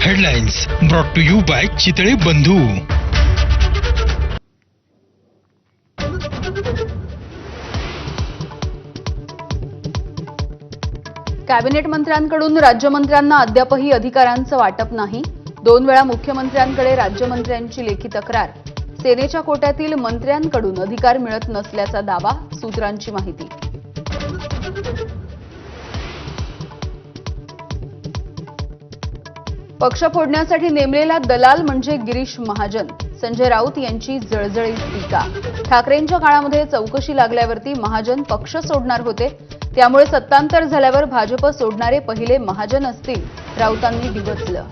Headlines brought to you by Chitale Bandhu. Cabinet मंत्र्यांकडून राज्यमंत्र्यांना अद्यापही अधिकारांचं वाटप नाही. 2 वेळा मुख्यमंत्र्यांकडे राज्यमंत्र्यांची लेखी तक्रार. सेनेच्या कोट्यातील मंत्र्यांकडून अधिकार मिळत नसल्याचा दावा. सूत्रांची माहिती. पक्ष फोडण्यासाठी नेमलेला दलाल म्हणजे गिरीश महाजन. संजय राऊत यांची जळजळीत टीका. ठाकरेंच्या काळामध्ये चौकशी लागल्यावरती महाजन पक्ष सोडणार होते. त्यामुळे सत्तांतर झाल्यावर भाजप सोडणारे पहिले महाजन असतील, राऊतांनी डिवचलं.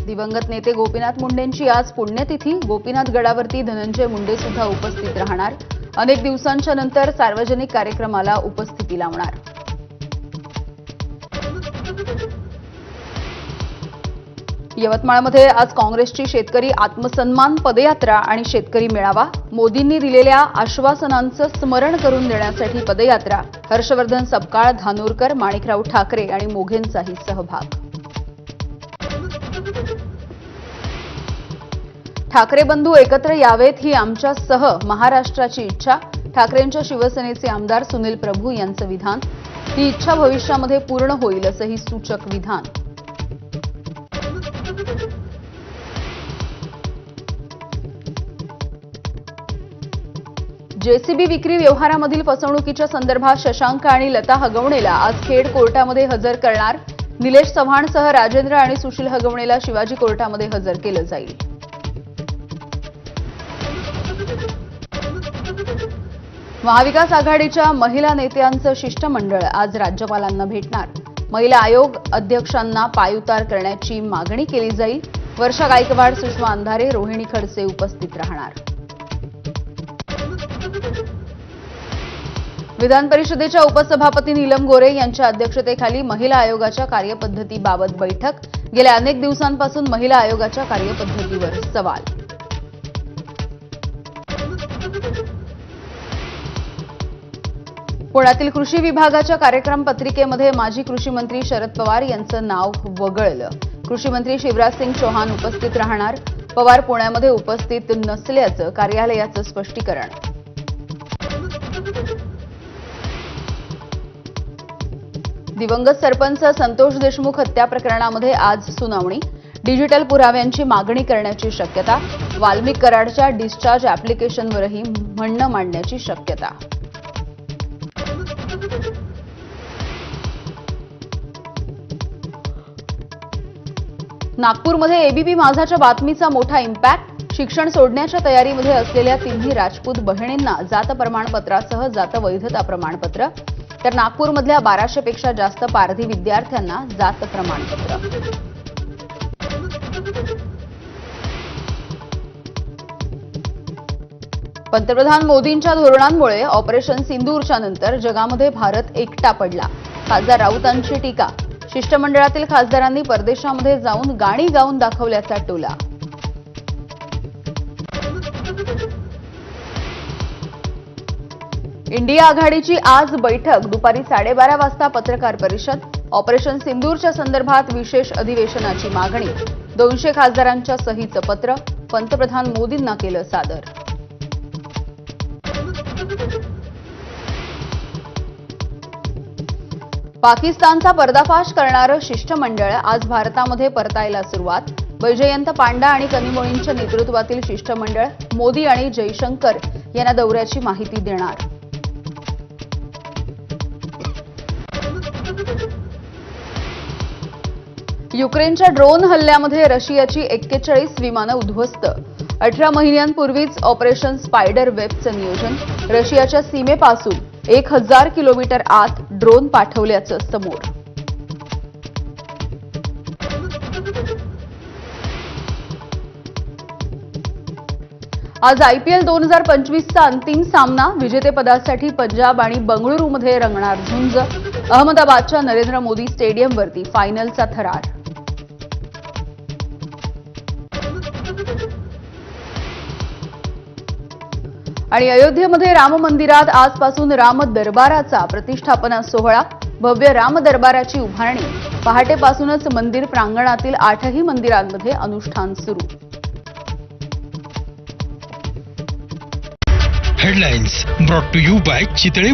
दिवंगत नेते गोपीनाथ मुंडेंची आज पुण्यतिथी. गोपीनाथ गडावरती धनंजय मुंडे सुद्धा उपस्थित राहणार. अनेक दिवसांच्या नंतर सार्वजनिक कार्यक्रमाला उपस्थिती लावणार. यवतमाळमध्ये आज काँग्रेसची शेतकरी आत्मसन्मान पदयात्रा आणि शेतकरी मेळावा. मोदींनी दिलेल्या आश्वासनांचं स्मरण करून देण्यासाठी पदयात्रा. हर्षवर्धन सपकाळ, धानोरकर, माणिकराव ठाकरे आणि मोघेंचाही सहभाग. ठाकरे बंधू एकत्र यावेत ही आमच्यासह महाराष्ट्राची इच्छा. ठाकरेंच्या शिवसेनेचे आमदार सुनील प्रभू यांचं विधान. ही इच्छा भविष्यामध्ये पूर्ण होईल असंही सूचक विधान. जेसीबी विक्री व्यवहारामधील फसवणुकीच्या संदर्भात शशांक आणि लता हगवणेला आज खेड कोर्टामध्ये हजर करणार. निलेश चव्हाणसह राजेंद्र आणि सुशील हगवणेला शिवाजी कोर्टामध्ये हजर केलं जाईल. महाविकास आघाडीच्या महिला नेत्यांचं शिष्टमंडळ आज राज्यपालांना भेटणार. महिला आयोग अध्यक्षांना पायउतार करण्याची मागणी केली जाईल. वर्षा गायकवाड, सुषमा अंधारे, रोहिणी खडसे उपस्थित राहणार. विधान परिषदेच्या उपसभापती नीलम गोरे यांच्या अध्यक्षतेखाली महिला आयोगाच्या कार्यपद्धतीबाबत बैठक. गेल्या अनेक दिवसांपासून महिला आयोगाच्या कार्यपद्धतीवर सवाल. पुण्यातील कृषी विभागाच्या कार्यक्रम पत्रिकेमध्ये माजी कृषी मंत्री शरद पवार यांचं नाव वगळलं. कृषी मंत्री शिवराज सिंग चौहान उपस्थित राहणार. पवार पुण्यामध्ये उपस्थित नसल्याचं कार्यालयाचं स्पष्टीकरण. दिवंगत सरपंच संतोष देशमुख हत्या प्रकरणामध्ये आज सुनावणी. डिजिटल पुराव्यांची मागणी करण्याची शक्यता. वाल्मिक कराडच्या डिस्चार्ज ऍप्लिकेशनवरही म्हणणं मांडण्याची शक्यता. नागपूरमध्ये एबीपी माझाच्या बातमीचा मोठा इम्पॅक्ट. शिक्षण सोडण्याच्या तयारीमध्ये असलेल्या तिन्ही राजपूत बहिणींना जात प्रमाणपत्रासह जात वैधता प्रमाणपत्र. तर नागपूरमधल्या 1200 पेक्षा जास्त पारधी विद्यार्थ्यांना जात प्रमाणपत्र. पंतप्रधान मोदींच्या धोरणांमुळे ऑपरेशन सिंदूरच्या नंतर जगामध्ये भारत एकटा पडला. खासदार राऊतांची टीका. शिष्टमंडळातील खासदारांनी परदेशामध्ये जाऊन गाणी गाऊन दाखवल्याचा टोला. इंडिया आघाडीची आज बैठक. दुपारी 12:30 वाजता पत्रकार परिषद. ऑपरेशन सिंदूरच्या संदर्भात विशेष अधिवेशनाची मागणी. 200 खासदारांच्या सहीचं पत्र पंतप्रधान मोदींना केलं सादर. पाकिस्तानचा पर्दाफाश करणारं शिष्टमंडळ आज भारतामध्ये परतायला सुरुवात. वैजयंत पांडा आणि कनिमोळींच्या नेतृत्वातील शिष्टमंडळ मोदी आणि जयशंकर यांना दौऱ्याची माहिती देणार. युक्रेनच्या ड्रोन हल्ल्यामध्ये रशियाची 41 विमानं उद्ध्वस्त. 18 महिन्यांपूर्वीच ऑपरेशन स्पायडर वेबचं नियोजन. रशियाच्या सीमेपासून 1000 किलोमीटर आत ड्रोन पाठवल्याचं समोर. आज आयपीएल 2025चा अंतिम सामना. विजेतेपदासाठी पंजाब आणि बंगळुरूमध्ये रंगणार झुंज. अहमदाबादच्या नरेंद्र मोदी स्टेडियमवरती फायनलचा थरार. आणि अयोध्येमध्ये राम मंदिरात आजपासून राम दरबाराचा प्रतिष्ठापना सोहळा. भव्य राम दरबाराची उभारणी. पहाटेपासूनच मंदिर प्रांगणातील 8ही मंदिरांमध्ये अनुष्ठान सुरू. Headlines brought to you by Chitale